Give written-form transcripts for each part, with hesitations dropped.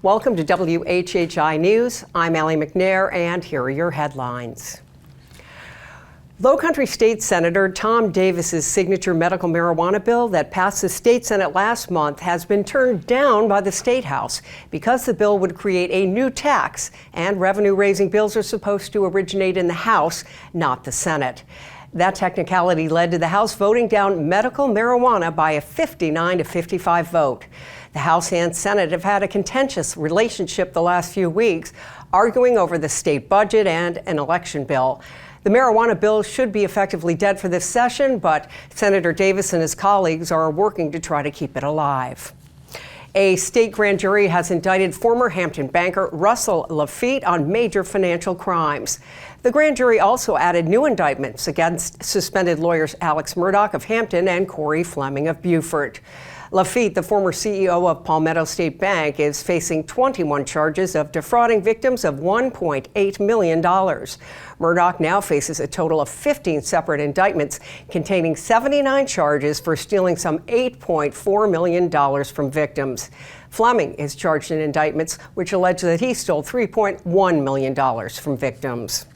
Welcome to WHHI News. I'm McNair, and here are your headlines. Lowcountry State Senator Tom Davis's signature medical marijuana bill that passed the state Senate last month has been turned down by the State House because the bill would create a new tax, and revenue-raising bills are supposed to originate in the House, not the Senate. That technicality led to the House voting down medical marijuana by a 59-55 vote. The House and Senate have had a contentious relationship the last few weeks, arguing over the state budget and an election bill. The marijuana bill should be effectively dead for this session, but Senator Davis and his colleagues are working to try to keep it alive. A state grand jury has indicted former Hampton banker Russell Laffitte on major financial crimes. The grand jury also added new indictments against suspended lawyers Alex Murdaugh of Hampton and Corey Fleming of Beaufort. Laffitte, the former CEO of Palmetto State Bank, is facing 21 charges of defrauding victims of $1.8 million. Murdaugh now faces a total of 15 separate indictments containing 79 charges for stealing some $8.4 million from victims. Fleming is charged in indictments which allege that he stole $3.1 million from victims.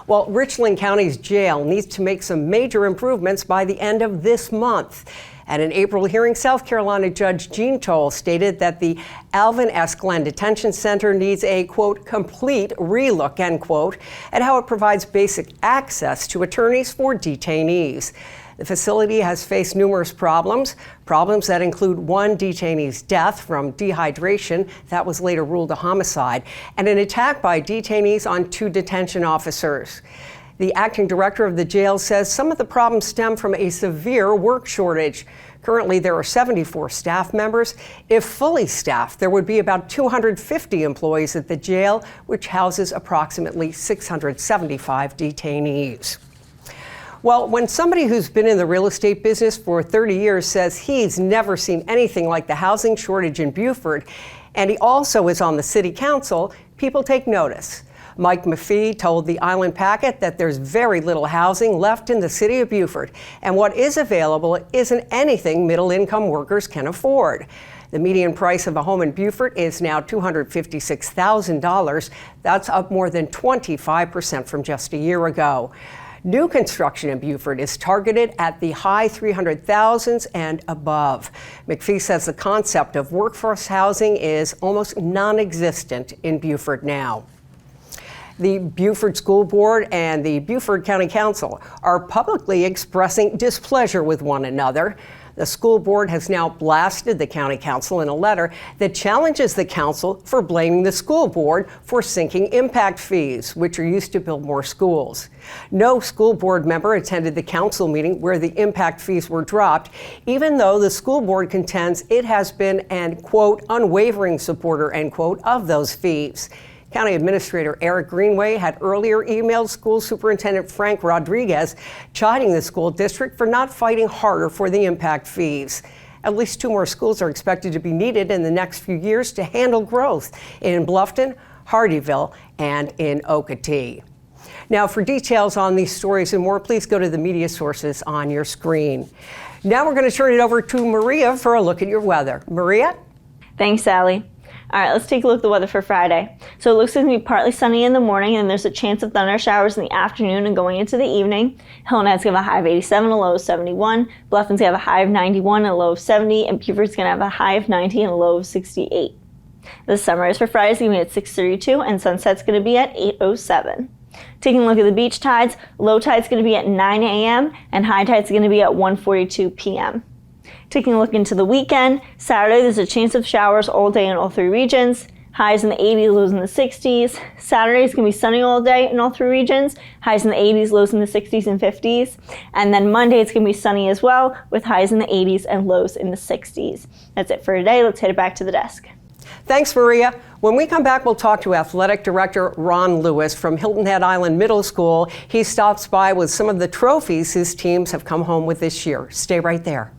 Well, Richland County's jail needs to make some major improvements by the end of this month. At an April hearing, South Carolina Judge Jean Toll stated that the Alvin S. Glenn Detention Center needs a, quote, complete relook, end quote, at how it provides basic access to attorneys for detainees. The facility has faced numerous problems that include one detainee's death from dehydration that was later ruled a homicide, and an attack by detainees on 2 detention officers. The acting director of the jail says some of the problems stem from a severe work shortage. Currently, there are 74 staff members. If fully staffed, there would be about 250 employees at the jail, which houses approximately 675 detainees. Well, when somebody who's been in the real estate business for 30 years says he's never seen anything like the housing shortage in Beaufort, and he also is on the city council, people take notice. Mike Maffei told the Island Packet that there's very little housing left in the city of Beaufort, and what is available isn't anything middle-income workers can afford. The median price of a home in Beaufort is now $256,000. That's up more than 25% from just a year ago. New construction in Beaufort is targeted at the high 300,000s and above. McPhee says the concept of workforce housing is almost non-existent in Beaufort now. The Beaufort School Board and the Beaufort County Council are publicly expressing displeasure with one another. The school board has now blasted the county council in a letter that challenges the council for blaming the school board for sinking impact fees, which are used to build more schools. No school board member attended the council meeting where the impact fees were dropped, even though the school board contends it has been an, quote, unwavering supporter, end quote, of those fees. County Administrator Eric Greenway had earlier emailed School Superintendent Frank Rodriguez, chiding the school district for not fighting harder for the impact fees. At least 2 more schools are expected to be needed in the next few years to handle growth in Bluffton, Hardyville, and in Okatee. Now, for details on these stories and more, please go to the media sources on your screen. Now we're going to turn it over to Maria for a look at your weather. Maria? Thanks, Sally. All right, let's take a look at the weather for Friday. So it looks like it's going to be partly sunny in the morning, and there's a chance of thunder showers in the afternoon and going into the evening. Hilton has going to have a high of 87, a low of 71. Bluffton's going to have a high of 91 and a low of 70. And Beaufort's going to have a high of 90 and a low of 68. The sunrise for Friday is going to be at 6:32, and sunset's going to be at 8:07. Taking a look at the beach tides, low tide's going to be at 9 a.m. and high tide's going to be at 1:42 p.m. Taking a look into the weekend, Saturday there's a chance of showers all day in all 3 regions. Highs in the 80s, lows in the 60s. Saturday is going to be sunny all day in all 3 regions. Highs in the 80s, lows in the 60s and 50s. And then Monday it's going to be sunny as well, with highs in the 80s and lows in the 60s. That's it for today. Let's head it back to the desk. Thanks, Maria. When we come back, we'll talk to Athletic Director Ron Lewis from Hilton Head Island Middle School. He stops by with some of the trophies his teams have come home with this year. Stay right there.